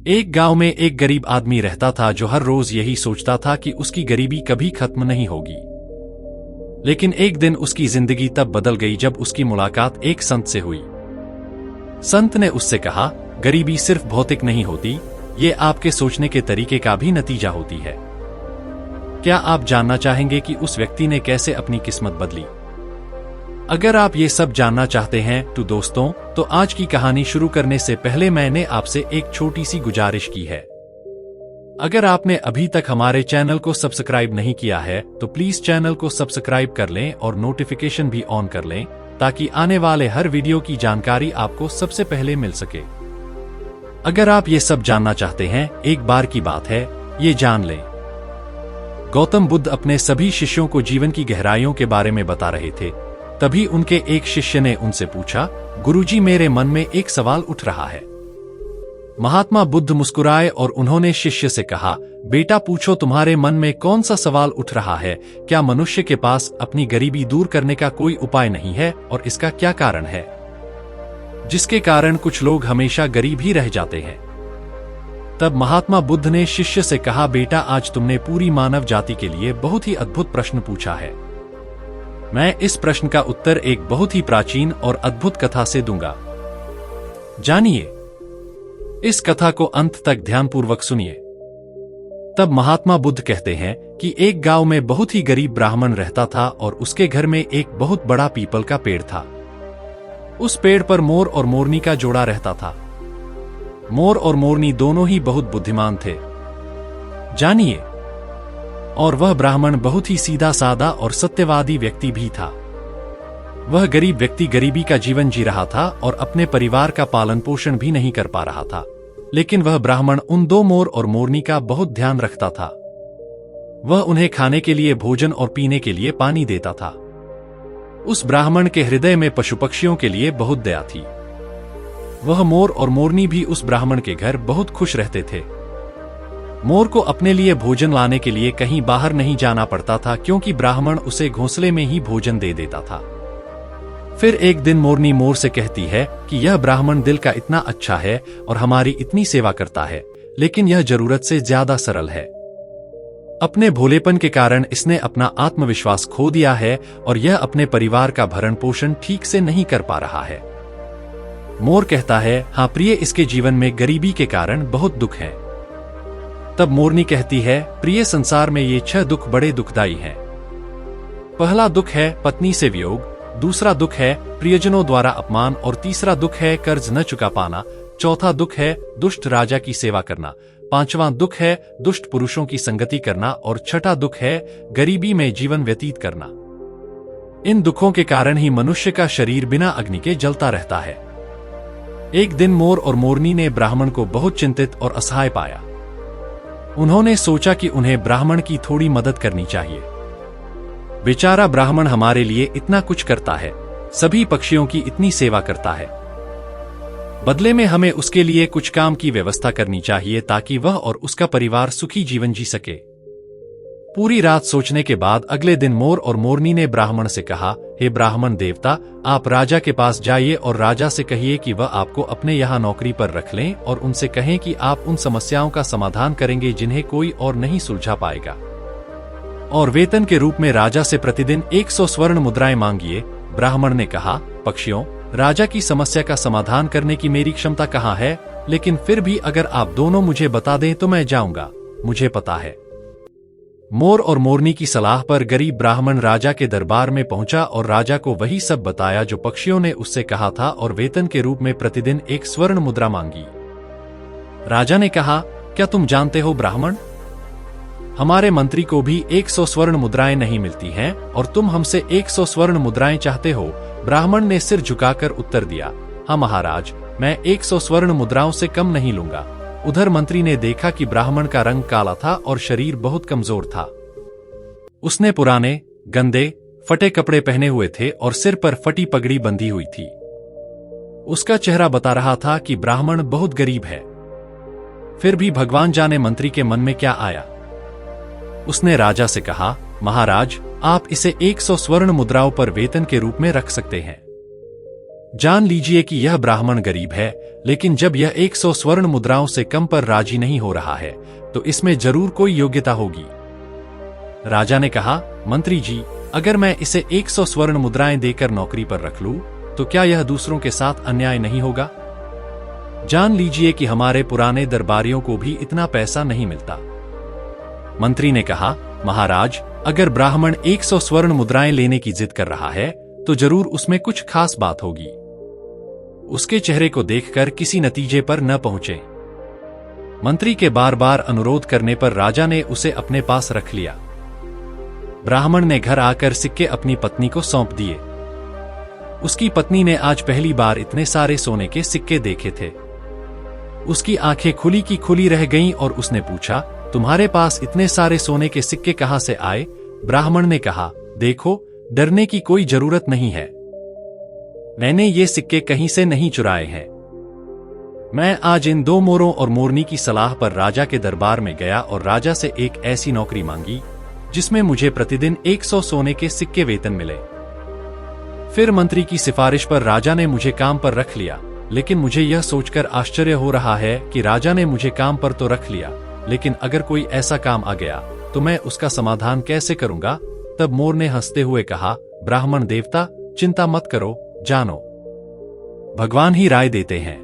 एक गांव में एक गरीब आदमी रहता था जो हर रोज यही सोचता था कि उसकी गरीबी कभी खत्म नहीं होगी। लेकिन एक दिन उसकी जिंदगी तब बदल गई जब उसकी मुलाकात एक संत से हुई। संत ने उससे कहा, गरीबी सिर्फ भौतिक नहीं होती, ये आपके सोचने के तरीके का भी नतीजा होती है। क्या आप जानना चाहेंगे कि उस व्यक्ति ने कैसे अपनी किस्मत बदली? अगर आप ये सब जानना चाहते हैं तो दोस्तों, तो आज की कहानी शुरू करने से पहले मैंने आपसे एक छोटी सी गुजारिश की है। अगर आपने अभी तक हमारे चैनल को सब्सक्राइब नहीं किया है तो प्लीज चैनल को सब्सक्राइब कर लें और नोटिफिकेशन भी ऑन कर लें ताकि आने वाले हर वीडियो की जानकारी आपको सबसे पहले मिल सके। अगर आप ये सब जानना चाहते हैं, एक बार की बात है, ये जान लें। गौतम बुद्ध अपने सभी शिष्यों को जीवन की गहराइयों के बारे में बता रहे थे। तभी उनके एक शिष्य ने उनसे पूछा, गुरुजी, मेरे मन में एक सवाल उठ रहा है। महात्मा बुद्ध मुस्कुराए और उन्होंने शिष्य से कहा, बेटा पूछो, तुम्हारे मन में कौन सा सवाल उठ रहा है? क्या मनुष्य के पास अपनी गरीबी दूर करने का कोई उपाय नहीं है, और इसका क्या कारण है जिसके कारण कुछ लोग हमेशा गरीब ही रह जाते हैं? तब महात्मा बुद्ध ने शिष्य से कहा, बेटा, आज तुमने पूरी मानव जाति के लिए बहुत ही अद्भुत प्रश्न पूछा है। मैं इस प्रश्न का उत्तर एक बहुत ही प्राचीन और अद्भुत कथा से दूंगा। जानिए, इस कथा को अंत तक ध्यानपूर्वक सुनिए। तब महात्मा बुद्ध कहते हैं कि एक गांव में बहुत ही गरीब ब्राह्मण रहता था और उसके घर में एक बहुत बड़ा पीपल का पेड़ था। उस पेड़ पर मोर और मोरनी का जोड़ा रहता था। मोर और मोरनी दोनों ही बहुत बुद्धिमान थे। जानिए, और वह ब्राह्मण बहुत ही सीधा साधा और सत्यवादी व्यक्ति भी था। वह गरीब व्यक्ति गरीबी का जीवन जी रहा था और अपने परिवार का पालन पोषण भी नहीं कर पा रहा था। लेकिन वह ब्राह्मण उन दो मोर और मोरनी का बहुत ध्यान रखता था। वह उन्हें खाने के लिए भोजन और पीने के लिए पानी देता था। उस ब्राह्मण के हृदय में पशु पक्षियों के लिए बहुत दया थी। वह मोर और मोरनी भी उस ब्राह्मण के घर बहुत खुश रहते थे। मोर को अपने लिए भोजन लाने के लिए कहीं बाहर नहीं जाना पड़ता था, क्योंकि ब्राह्मण उसे घोंसले में ही भोजन दे देता था। फिर एक दिन मोरनी मोर से कहती है कि यह ब्राह्मण दिल का इतना अच्छा है और हमारी इतनी सेवा करता है, लेकिन यह जरूरत से ज्यादा सरल है। अपने भोलेपन के कारण इसने अपना आत्मविश्वास खो दिया है और यह अपने परिवार का भरण पोषण ठीक से नहीं कर पा रहा है। मोर कहता है, हाँ प्रिय, इसके जीवन में गरीबी के कारण बहुत दुख है। तब मोरनी कहती है, प्रिय, संसार में ये 6 दुख बड़े दुखदायी हैं। पहला दुख है पत्नी से वियोग, दूसरा दुख है प्रियजनों द्वारा अपमान, और तीसरा दुख है कर्ज न चुका पाना। चौथा दुख है दुष्ट राजा की सेवा करना। पांचवां दुख है दुष्ट पुरुषों की संगति करना, और छठा दुख है गरीबी में जीवन व्यतीत करना। इन दुखों के कारण ही मनुष्य का शरीर बिना अग्नि के जलता रहता है। एक दिन मोर और मोरनी ने ब्राह्मण को बहुत चिंतित और असहाय पाया। उन्होंने सोचा कि उन्हें ब्राह्मण की थोड़ी मदद करनी चाहिए। बेचारा ब्राह्मण हमारे लिए इतना कुछ करता है, सभी पक्षियों की इतनी सेवा करता है, बदले में हमें उसके लिए कुछ काम की व्यवस्था करनी चाहिए ताकि वह और उसका परिवार सुखी जीवन जी सके। पूरी रात सोचने के बाद अगले दिन मोर और मोरनी ने ब्राह्मण से कहा, हे ब्राह्मण देवता, आप राजा के पास जाइए और राजा से कहिए कि वह आपको अपने यहाँ नौकरी पर रख लें और उनसे कहें कि आप उन समस्याओं का समाधान करेंगे जिन्हें कोई और नहीं सुलझा पाएगा, और वेतन के रूप में राजा से प्रतिदिन 100 स्वर्ण मुद्राएं मांगिए। ब्राह्मण ने कहा, पक्षियों, राजा की समस्या का समाधान करने की मेरी क्षमता कहाँ है, लेकिन फिर भी अगर आप दोनों मुझे बता दें तो मैं जाऊंगा, मुझे पता है। मोर और मोरनी की सलाह पर गरीब ब्राह्मण राजा के दरबार में पहुंचा और राजा को वही सब बताया जो पक्षियों ने उससे कहा था, और वेतन के रूप में प्रतिदिन 1 स्वर्ण मुद्रा मांगी। राजा ने कहा, क्या तुम जानते हो ब्राह्मण, हमारे मंत्री को भी 100 स्वर्ण मुद्राएं नहीं मिलती हैं, और तुम हमसे 100 स्वर्ण मुद्राएं चाहते हो? ब्राह्मण ने सिर झुकाकर उत्तर दिया, हाँ महाराज, मैं 100 स्वर्ण मुद्राओं से कम नहीं लूंगा। उधर मंत्री ने देखा कि ब्राह्मण का रंग काला था और शरीर बहुत कमजोर था। उसने पुराने, गंदे, फटे कपड़े पहने हुए थे और सिर पर फटी पगड़ी बंधी हुई थी। उसका चेहरा बता रहा था कि ब्राह्मण बहुत गरीब है। फिर भी भगवान जाने मंत्री के मन में क्या आया। उसने राजा से कहा, महाराज, आप इसे 100 स्वर्ण मुद्राओं पर वेतन के रूप में रख सकते हैं। जान लीजिए कि यह ब्राह्मण गरीब है, लेकिन जब यह 100 स्वर्ण मुद्राओं से कम पर राजी नहीं हो रहा है तो इसमें जरूर कोई योग्यता होगी। राजा ने कहा, मंत्री जी, अगर मैं इसे 100 स्वर्ण मुद्राएं देकर नौकरी पर रख लूं, तो क्या यह दूसरों के साथ अन्याय नहीं होगा? जान लीजिए कि हमारे पुराने दरबारियों को भी इतना पैसा नहीं मिलता। मंत्री ने कहा, महाराज, अगर ब्राह्मण 100 स्वर्ण मुद्राएं लेने की जिद कर रहा है तो जरूर उसमें कुछ खास बात होगी। उसके चेहरे को देखकर किसी नतीजे पर न पहुंचे। मंत्री के बार बार अनुरोध करने पर राजा ने उसे अपने पास रख लिया। ब्राह्मण ने घर आकर सिक्के अपनी पत्नी को सौंप दिए। उसकी पत्नी ने आज पहली बार इतने सारे सोने के सिक्के देखे थे। उसकी आंखें खुली की खुली रह गईं और उसने पूछा, तुम्हारे पास इतने सारे सोने के सिक्के कहां से आए? ब्राह्मण ने कहा, देखो, डरने की कोई जरूरत नहीं है। मैंने ये सिक्के कहीं से नहीं चुराए हैं। मैं आज इन 2 मोरों और मोरनी की सलाह पर राजा के दरबार में गया और राजा से एक ऐसी नौकरी मांगी जिसमें मुझे प्रतिदिन 100 सोने के सिक्के वेतन मिले। फिर मंत्री की सिफारिश पर राजा ने मुझे काम पर रख लिया, लेकिन मुझे यह सोचकर आश्चर्य हो रहा है कि राजा ने मुझे काम पर तो रख लिया, लेकिन अगर कोई ऐसा काम आ गया तो मैं उसका समाधान कैसे करूंगा? तब मोर ने हंसते हुए कहा, ब्राह्मण देवता, चिंता मत करो, जानो, भगवान ही राय देते हैं।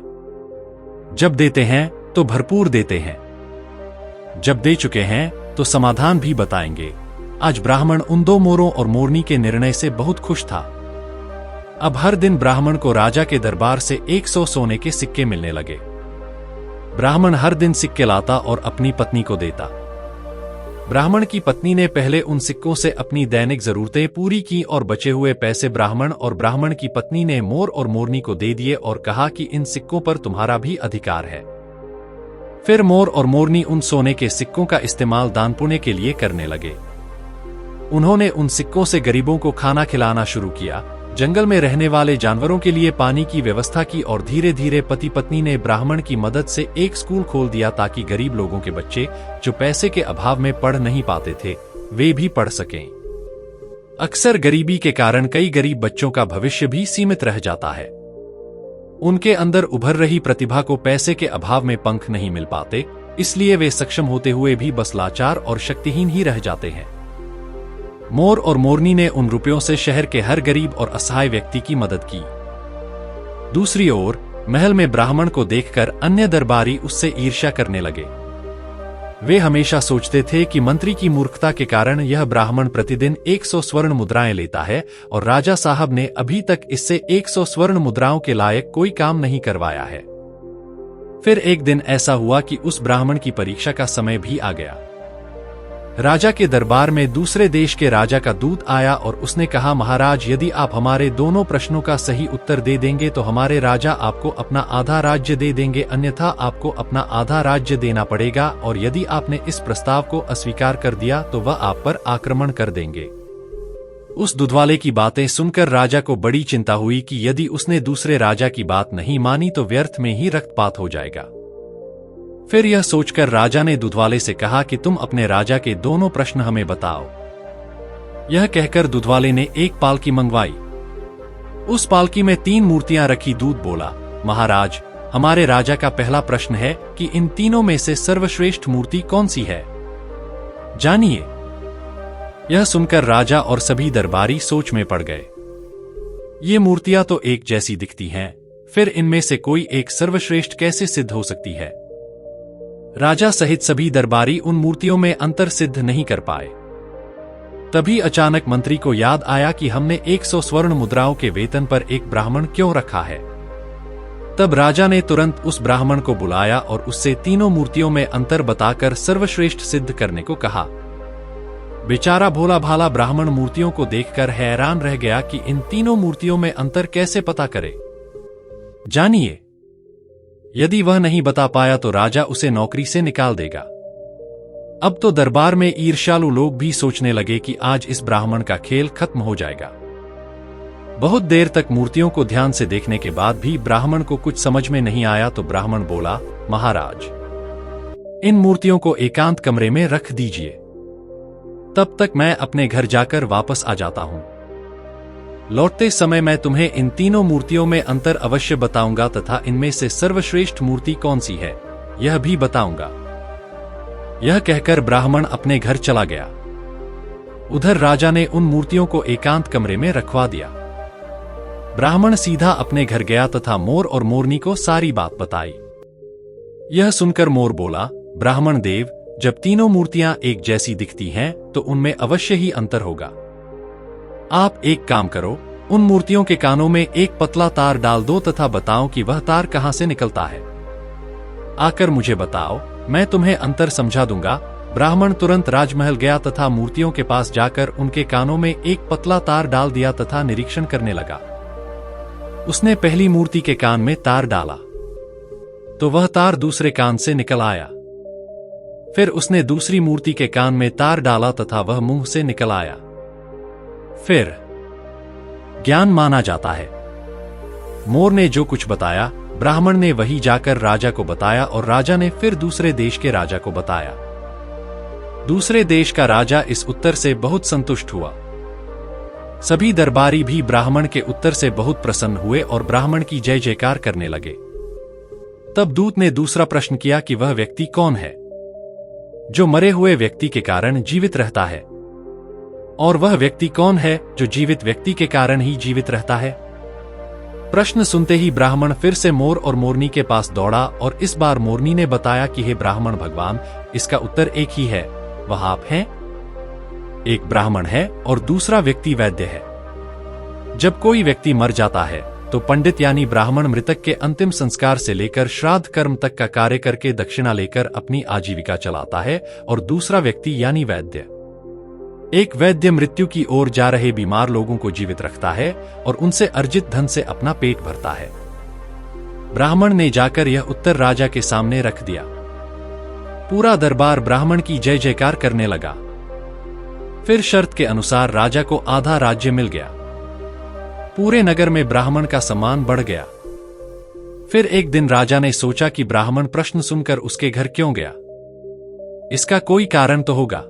जब देते हैं तो भरपूर देते हैं, जब दे चुके हैं तो समाधान भी बताएंगे। आज ब्राह्मण उन 2 मोरों और मोरनी के निर्णय से बहुत खुश था। अब हर दिन ब्राह्मण को राजा के दरबार से 100 सोने के सिक्के मिलने लगे। ब्राह्मण हर दिन सिक्के लाता और अपनी पत्नी को देता। ब्राह्मण की पत्नी ने पहले उन सिक्कों से अपनी दैनिक जरूरतें पूरी की और बचे हुए पैसे ब्राह्मण और ब्राह्मण की पत्नी ने मोर और मोरनी को दे दिए और कहा कि इन सिक्कों पर तुम्हारा भी अधिकार है। फिर मोर और मोरनी उन सोने के सिक्कों का इस्तेमाल दान पुण्य के लिए करने लगे। उन्होंने उन सिक्कों से गरीबों को खाना खिलाना शुरू किया, जंगल में रहने वाले जानवरों के लिए पानी की व्यवस्था की और धीरे धीरे पति पत्नी ने ब्राह्मण की मदद से एक स्कूल खोल दिया ताकि गरीब लोगों के बच्चे जो पैसे के अभाव में पढ़ नहीं पाते थे वे भी पढ़ सकें। अक्सर गरीबी के कारण कई गरीब बच्चों का भविष्य भी सीमित रह जाता है। उनके अंदर उभर रही प्रतिभा को पैसे के अभाव में पंख नहीं मिल पाते, इसलिए वे सक्षम होते हुए भी बस लाचार और शक्तिहीन ही रह जाते हैं। मोर और मोरनी ने उन रुपयों से शहर के हर गरीब और असहाय व्यक्ति की मदद की। दूसरी ओर महल में ब्राह्मण को देखकर अन्य दरबारी उससे ईर्ष्या करने लगे। वे हमेशा सोचते थे कि मंत्री की मूर्खता के कारण यह ब्राह्मण प्रतिदिन 100 स्वर्ण मुद्राएं लेता है और राजा साहब ने अभी तक इससे 100 स्वर्ण मुद्राओं के लायक कोई काम नहीं करवाया है। फिर एक दिन ऐसा हुआ कि उस ब्राह्मण की परीक्षा का समय भी आ गया। राजा के दरबार में दूसरे देश के राजा का दूत आया और उसने कहा, महाराज, यदि आप हमारे दोनों प्रश्नों का सही उत्तर दे देंगे तो हमारे राजा आपको अपना आधा राज्य दे देंगे, अन्यथा आपको अपना आधा राज्य देना पड़ेगा, और यदि आपने इस प्रस्ताव को अस्वीकार कर दिया तो वह आप पर आक्रमण कर देंगे। उस दुधवाले की बातें सुनकर राजा को बड़ी चिंता हुई कि यदि उसने दूसरे राजा की बात नहीं मानी तो व्यर्थ में ही रक्तपात हो जाएगा। फिर यह सोचकर राजा ने दूधवाले से कहा कि तुम अपने राजा के दोनों प्रश्न हमें बताओ। यह कहकर दूधवाले ने एक पालकी मंगवाई। उस पालकी में 3 मूर्तियां रखी। दूत बोला, महाराज, हमारे राजा का पहला प्रश्न है कि इन तीनों में से सर्वश्रेष्ठ मूर्ति कौन सी है, जानिए। यह सुनकर राजा और सभी दरबारी सोच में पड़ गए। ये मूर्तियां तो एक जैसी दिखती हैं, फिर इनमें से कोई एक सर्वश्रेष्ठ कैसे सिद्ध हो सकती है? राजा सहित सभी दरबारी उन मूर्तियों में अंतर सिद्ध नहीं कर पाए। तभी अचानक मंत्री को याद आया कि हमने 100 स्वर्ण मुद्राओं के वेतन पर एक ब्राह्मण क्यों रखा है। तब राजा ने तुरंत उस ब्राह्मण को बुलाया और उससे तीनों मूर्तियों में अंतर बताकर सर्वश्रेष्ठ सिद्ध करने को कहा। बेचारा भोला भाला ब्राह्मण मूर्तियों को देखकर हैरान रह गया कि इन तीनों मूर्तियों में अंतर कैसे पता करे। जानिए, यदि वह नहीं बता पाया तो राजा उसे नौकरी से निकाल देगा। अब तो दरबार में ईर्ष्यालु लोग भी सोचने लगे कि आज इस ब्राह्मण का खेल खत्म हो जाएगा। बहुत देर तक मूर्तियों को ध्यान से देखने के बाद भी ब्राह्मण को कुछ समझ में नहीं आया तो ब्राह्मण बोला, महाराज, इन मूर्तियों को एकांत कमरे में रख दीजिए, तब तक मैं अपने घर जाकर वापस आ जाता हूं। लौटते समय मैं तुम्हें इन तीनों मूर्तियों में अंतर अवश्य बताऊंगा तथा इनमें से सर्वश्रेष्ठ मूर्ति कौन सी है यह भी बताऊंगा। यह कहकर ब्राह्मण अपने घर चला गया। उधर राजा ने उन मूर्तियों को एकांत कमरे में रखवा दिया। ब्राह्मण सीधा अपने घर गया तथा मोर और मोरनी को सारी बात बताई। यह सुनकर मोर बोला, ब्राह्मण देव, जब तीनों मूर्तियां एक जैसी दिखती हैं तो उनमें अवश्य ही अंतर होगा। आप एक काम करो, उन मूर्तियों के कानों में एक पतला तार डाल दो तथा बताओ कि वह तार कहां से निकलता है। आकर मुझे बताओ, मैं तुम्हें अंतर समझा दूंगा। ब्राह्मण तुरंत राजमहल गया तथा मूर्तियों के पास जाकर उनके कानों में एक पतला तार डाल दिया तथा निरीक्षण करने लगा। उसने पहली मूर्ति के कान में तार डाला तो वह तार दूसरे कान से निकल आया। फिर उसने दूसरी मूर्ति के कान में तार डाला तथा वह मुंह से निकल आया। फिर ज्ञान माना जाता है। मोर ने जो कुछ बताया ब्राह्मण ने वही जाकर राजा को बताया और राजा ने फिर दूसरे देश के राजा को बताया। दूसरे देश का राजा इस उत्तर से बहुत संतुष्ट हुआ। सभी दरबारी भी ब्राह्मण के उत्तर से बहुत प्रसन्न हुए और ब्राह्मण की जय जयकार करने लगे। तब दूत ने दूसरा प्रश्न किया कि वह व्यक्ति कौन है जो मरे हुए व्यक्ति के कारण जीवित रहता है, और वह व्यक्ति कौन है जो जीवित व्यक्ति के कारण ही जीवित रहता है। प्रश्न सुनते ही ब्राह्मण फिर से मोर और मोरनी के पास दौड़ा और इस बार मोरनी ने बताया कि हे ब्राह्मण भगवान, इसका उत्तर एक ही है, वह आप हैं। एक ब्राह्मण है और दूसरा व्यक्ति वैद्य है। जब कोई व्यक्ति मर जाता है तो पंडित यानी ब्राह्मण मृतक के अंतिम संस्कार से लेकर श्राद्ध कर्म तक का कार्य करके दक्षिणा लेकर अपनी आजीविका चलाता है, और दूसरा व्यक्ति यानी वैद्य, एक वैद्य मृत्यु की ओर जा रहे बीमार लोगों को जीवित रखता है और उनसे अर्जित धन से अपना पेट भरता है। ब्राह्मण ने जाकर यह उत्तर राजा के सामने रख दिया। पूरा दरबार ब्राह्मण की जय जयकार करने लगा। फिर शर्त के अनुसार राजा को आधा राज्य मिल गया। पूरे नगर में ब्राह्मण का सम्मान बढ़ गया। फिर एक दिन राजा ने सोचा कि ब्राह्मण प्रश्न सुनकर उसके घर क्यों गया, इसका कोई कारण तो होगा।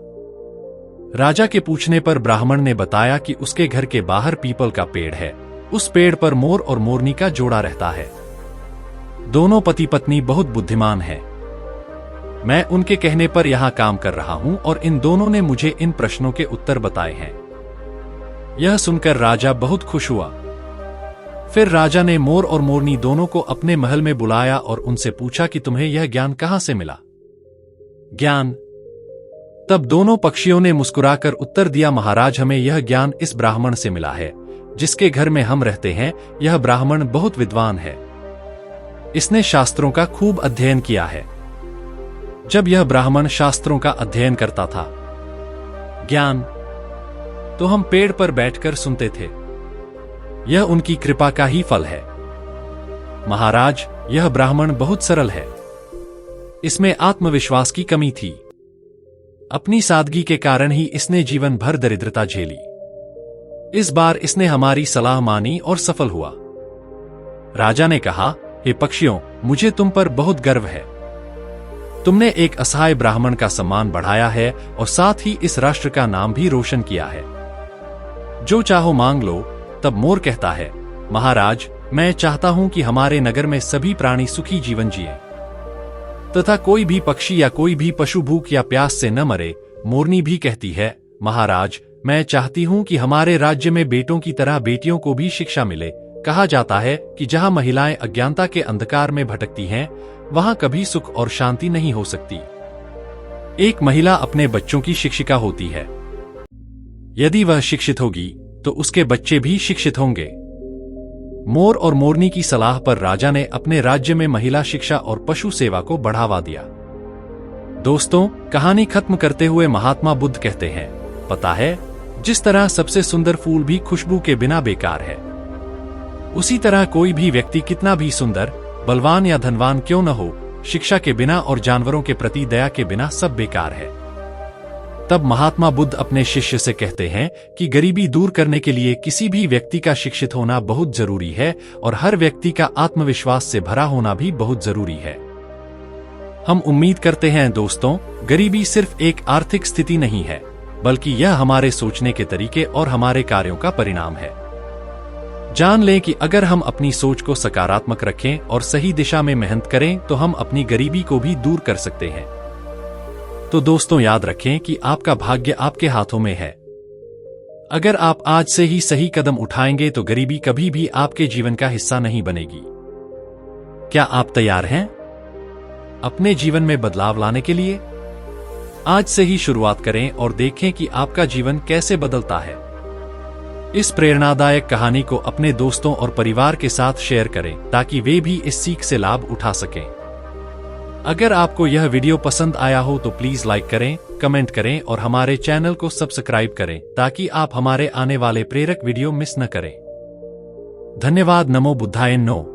राजा के पूछने पर ब्राह्मण ने बताया कि उसके घर के बाहर पीपल का पेड़ है, उस पेड़ पर मोर और मोरनी का जोड़ा रहता है। दोनों पति पत्नी बहुत बुद्धिमान हैं। मैं उनके कहने पर यहां काम कर रहा हूं और इन दोनों ने मुझे इन प्रश्नों के उत्तर बताए हैं। यह सुनकर राजा बहुत खुश हुआ। फिर राजा ने मोर और मोरनी दोनों को अपने महल में बुलाया और उनसे पूछा कि तुम्हें यह ज्ञान कहां से मिला। ज्ञान। तब दोनों पक्षियों ने मुस्कुराकर उत्तर दिया, महाराज, हमें यह ज्ञान इस ब्राह्मण से मिला है जिसके घर में हम रहते हैं। यह ब्राह्मण बहुत विद्वान है, इसने शास्त्रों का खूब अध्ययन किया है। जब यह ब्राह्मण शास्त्रों का अध्ययन करता था ज्ञान, तो हम पेड़ पर बैठकर सुनते थे। यह उनकी कृपा का ही फल है। महाराज, यह ब्राह्मण बहुत सरल है, इसमें आत्मविश्वास की कमी थी। अपनी सादगी के कारण ही इसने जीवन भर दरिद्रता झेली। इस बार इसने हमारी सलाह मानी और सफल हुआ। राजा ने कहा, हे पक्षियों, मुझे तुम पर बहुत गर्व है। तुमने एक असहाय ब्राह्मण का सम्मान बढ़ाया है और साथ ही इस राष्ट्र का नाम भी रोशन किया है। जो चाहो मांग लो। तब मोर कहता है, महाराज, मैं चाहता हूं कि हमारे नगर में सभी प्राणी सुखी जीवन जिए तथा कोई भी पक्षी या कोई भी पशु भूख या प्यास से न मरे। मोरनी भी कहती है, महाराज, मैं चाहती हूं कि हमारे राज्य में बेटों की तरह बेटियों को भी शिक्षा मिले। कहा जाता है कि जहां महिलाएं अज्ञानता के अंधकार में भटकती हैं, वहां कभी सुख और शांति नहीं हो सकती। एक महिला अपने बच्चों की शिक्षिका होती है। यदि वह शिक्षित होगी तो उसके बच्चे भी शिक्षित होंगे। मोर और मोरनी की सलाह पर राजा ने अपने राज्य में महिला शिक्षा और पशु सेवा को बढ़ावा दिया। दोस्तों, कहानी खत्म करते हुए महात्मा बुद्ध कहते हैं, पता है, जिस तरह सबसे सुंदर फूल भी खुशबू के बिना बेकार है, उसी तरह कोई भी व्यक्ति कितना भी सुंदर, बलवान या धनवान क्यों न हो, शिक्षा के बिना और जानवरों के प्रति दया के बिना सब बेकार है। तब महात्मा बुद्ध अपने शिष्य से कहते हैं कि गरीबी दूर करने के लिए किसी भी व्यक्ति का शिक्षित होना बहुत जरूरी है और हर व्यक्ति का आत्मविश्वास से भरा होना भी बहुत जरूरी है। हम उम्मीद करते हैं दोस्तों, गरीबी सिर्फ एक आर्थिक स्थिति नहीं है, बल्कि यह हमारे सोचने के तरीके और हमारे कार्यों का परिणाम है। जान लें कि अगर हम अपनी सोच को सकारात्मक रखें और सही दिशा में मेहनत करें तो हम अपनी गरीबी को भी दूर कर सकते हैं। तो दोस्तों, याद रखें कि आपका भाग्य आपके हाथों में है। अगर आप आज से ही सही कदम उठाएंगे तो गरीबी कभी भी आपके जीवन का हिस्सा नहीं बनेगी। क्या आप तैयार हैं अपने जीवन में बदलाव लाने के लिए? आज से ही शुरुआत करें और देखें कि आपका जीवन कैसे बदलता है। इस प्रेरणादायक कहानी को अपने दोस्तों और परिवार के साथ शेयर करें ताकि वे भी इस सीख से लाभ उठा सकें। अगर आपको यह वीडियो पसंद आया हो तो प्लीज लाइक करें, कमेंट करें और हमारे चैनल को सब्सक्राइब करें ताकि आप हमारे आने वाले प्रेरक वीडियो मिस न करें। धन्यवाद। नमो बुद्धाय। नो।